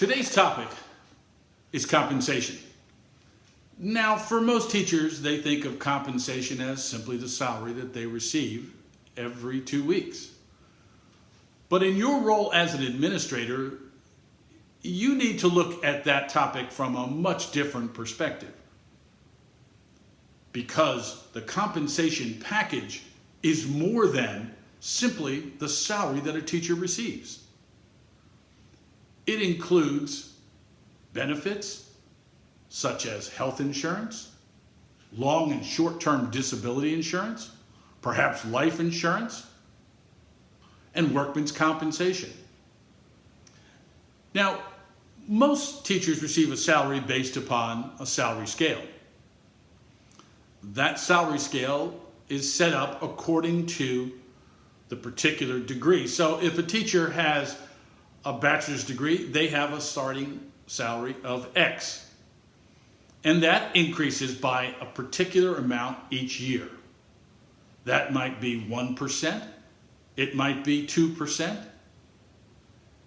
Today's topic is compensation. Now, for most teachers, they think of compensation as simply the salary that they receive every 2 weeks. But in your role as an administrator, you need to look at that topic from a much different perspective, because the compensation package is more than simply the salary that a teacher receives. It includes benefits such as health insurance, long and short-term disability insurance, perhaps life insurance, and workman's compensation. Now, most teachers receive a salary based upon a salary scale. That salary scale is set up according to the particular degree. So if a teacher has a bachelor's degree, they have a starting salary of X. And that increases by a particular amount each year. That might be 1%, it might be 2%,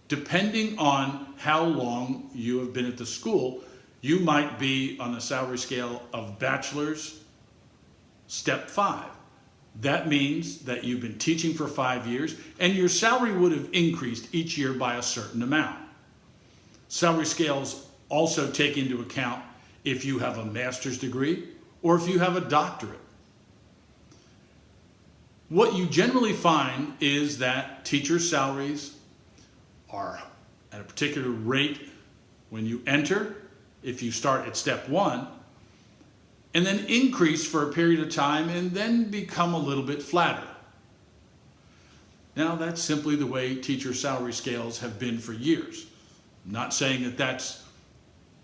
depending on how long you have been at the school. You might be on a salary scale of bachelor's, step 5. That means that you've been teaching for 5 years and your salary would have increased each year by a certain amount. Salary scales also take into account if you have a master's degree or if you have a doctorate. What you generally find is that teacher salaries are at a particular rate when you enter, if you start at step 1, and then increase for a period of time and then become a little bit flatter. Now, that's simply the way teacher salary scales have been for years. I'm not saying that that's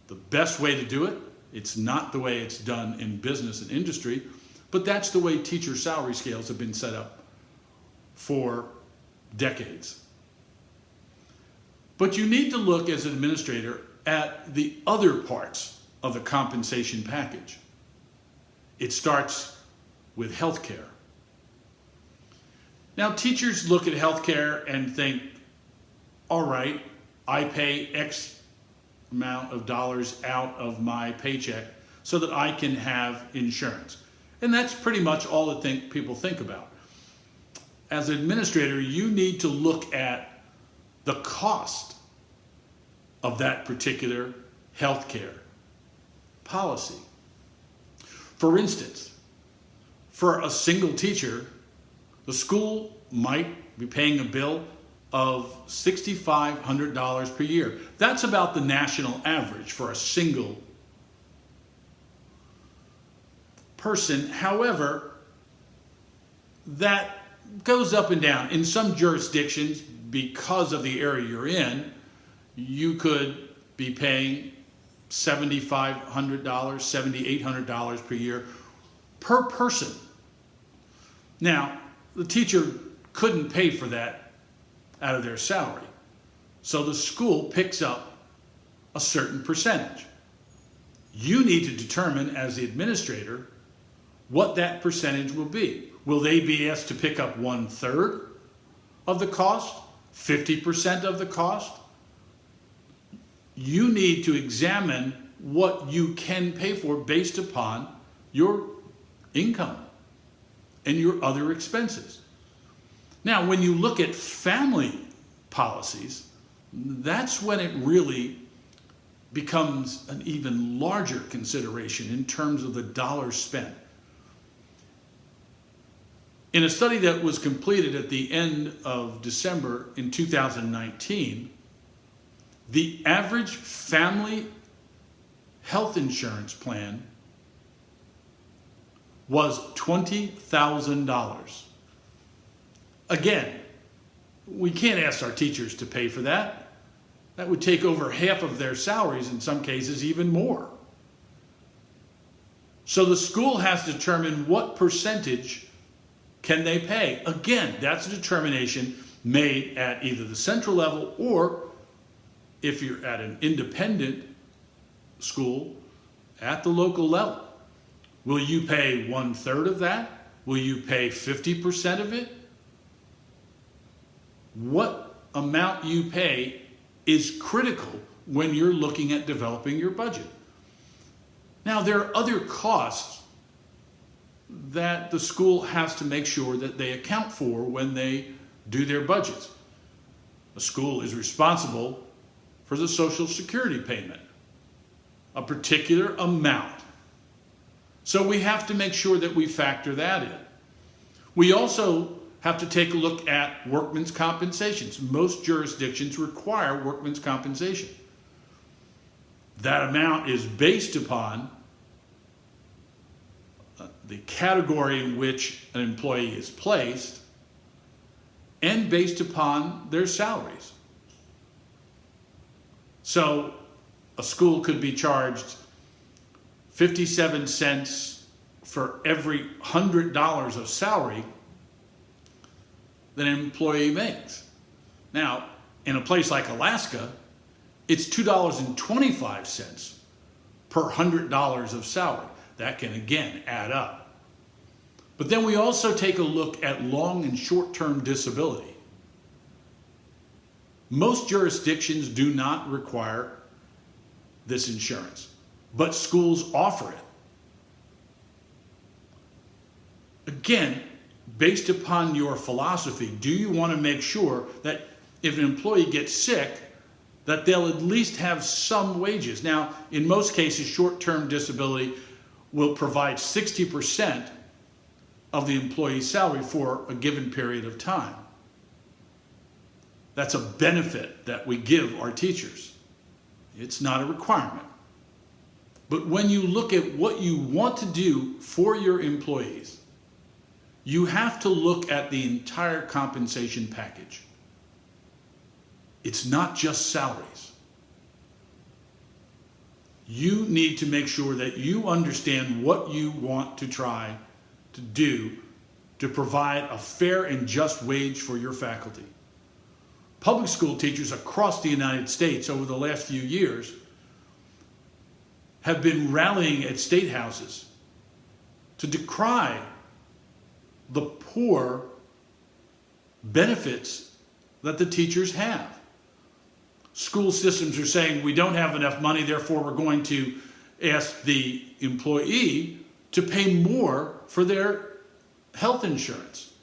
the best way to do it. It's not the way it's done in business and industry, but that's the way teacher salary scales have been set up for decades. But you need to look as an administrator at the other parts of the compensation package. It starts with healthcare. Now, teachers look at healthcare and think, all right, I pay X amount of dollars out of my paycheck so that I can have insurance. And that's pretty much all that people think about. As an administrator, you need to look at the cost of that particular healthcare policy. For instance, for a single teacher, the school might be paying a bill of $6,500 per year. That's about the national average for a single person. However, that goes up and down. In some jurisdictions, because of the area you're in, you could be paying $7,500, $7,800 per year per person. Now, the teacher couldn't pay for that out of their salary. So the school picks up a certain percentage. You need to determine as the administrator what that percentage will be. Will they be asked to pick up 1/3 of the cost, 50% of the cost? You need to examine what you can pay for based upon your income and your other expenses. Now, when you look at family policies, that's when it really becomes an even larger consideration in terms of the dollars spent. In a study that was completed at the end of December in 2019, the average family health insurance plan was $20,000. Again, we can't ask our teachers to pay for that. That would take over half of their salaries, in some cases even more. So the school has to determine what percentage can they pay. Again, that's a determination made at either the central level or, if you're at an independent school, at the local level. Will you pay 1/3 of that? Will you pay 50% of it? What amount you pay is critical when you're looking at developing your budget. Now, there are other costs that the school has to make sure that they account for when they do their budgets. A school is responsible for the Social Security payment, a particular amount. So we have to make sure that we factor that in. We also have to take a look at workmen's compensations. Most jurisdictions require workmen's compensation. That amount is based upon the category in which an employee is placed and based upon their salaries. So a school could be charged 57 cents for every $100 of salary that an employee makes. Now, in a place like Alaska, it's $2.25 per $100 of salary. That can again add up. But then we also take a look at long and short-term disability. Most jurisdictions do not require this insurance, but schools offer it. Again, based upon your philosophy, do you want to make sure that if an employee gets sick, that they'll at least have some wages? Now, in most cases, short-term disability will provide 60% of the employee's salary for a given period of time. That's a benefit that we give our teachers. It's not a requirement. But when you look at what you want to do for your employees, you have to look at the entire compensation package. It's not just salaries. You need to make sure that you understand what you want to try to do to provide a fair and just wage for your faculty. Public school teachers across the United States over the last few years have been rallying at state houses to decry the poor benefits that the teachers have. School systems are saying we don't have enough money, therefore we're going to ask the employee to pay more for their health insurance.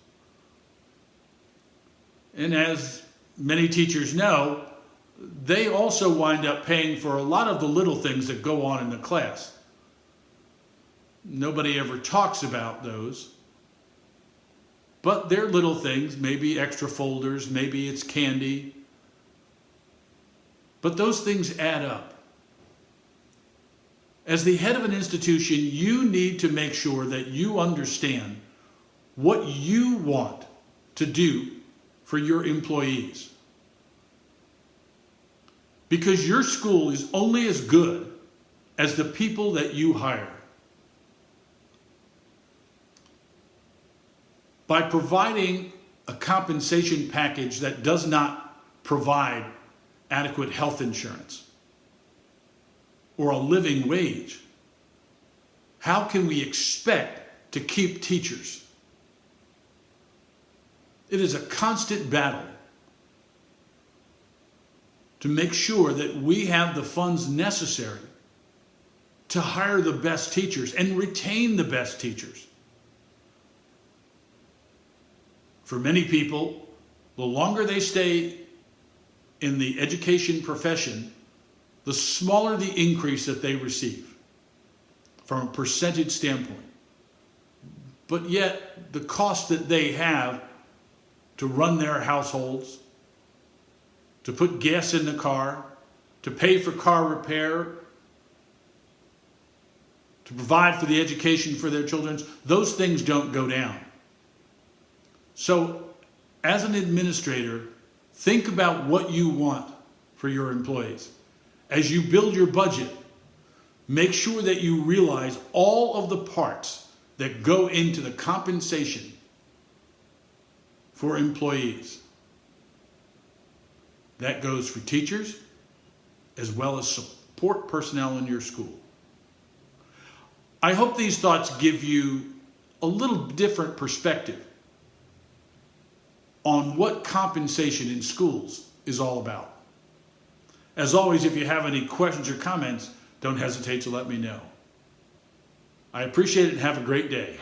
And as many teachers know, they also wind up paying for a lot of the little things that go on in the class. Nobody ever talks about those. But they're little things, maybe extra folders, maybe it's candy. But those things add up. As the head of an institution, you need to make sure that you understand what you want to do for your employees. Because your school is only as good as the people that you hire. By providing a compensation package that does not provide adequate health insurance or a living wage, how can we expect to keep teachers? It is a constant battle to make sure that we have the funds necessary to hire the best teachers and retain the best teachers. For many people, the longer they stay in the education profession, the smaller the increase that they receive from a percentage standpoint. But yet, the cost that they have to run their households, to put gas in the car, to pay for car repair, to provide for the education for their children, those things don't go down. So, as an administrator, think about what you want for your employees. As you build your budget, make sure that you realize all of the parts that go into the compensation for employees. That goes for teachers as well as support personnel in your school. I hope these thoughts give you a little different perspective on what compensation in schools is all about. As always, if you have any questions or comments, don't hesitate to let me know. I appreciate it and have a great day.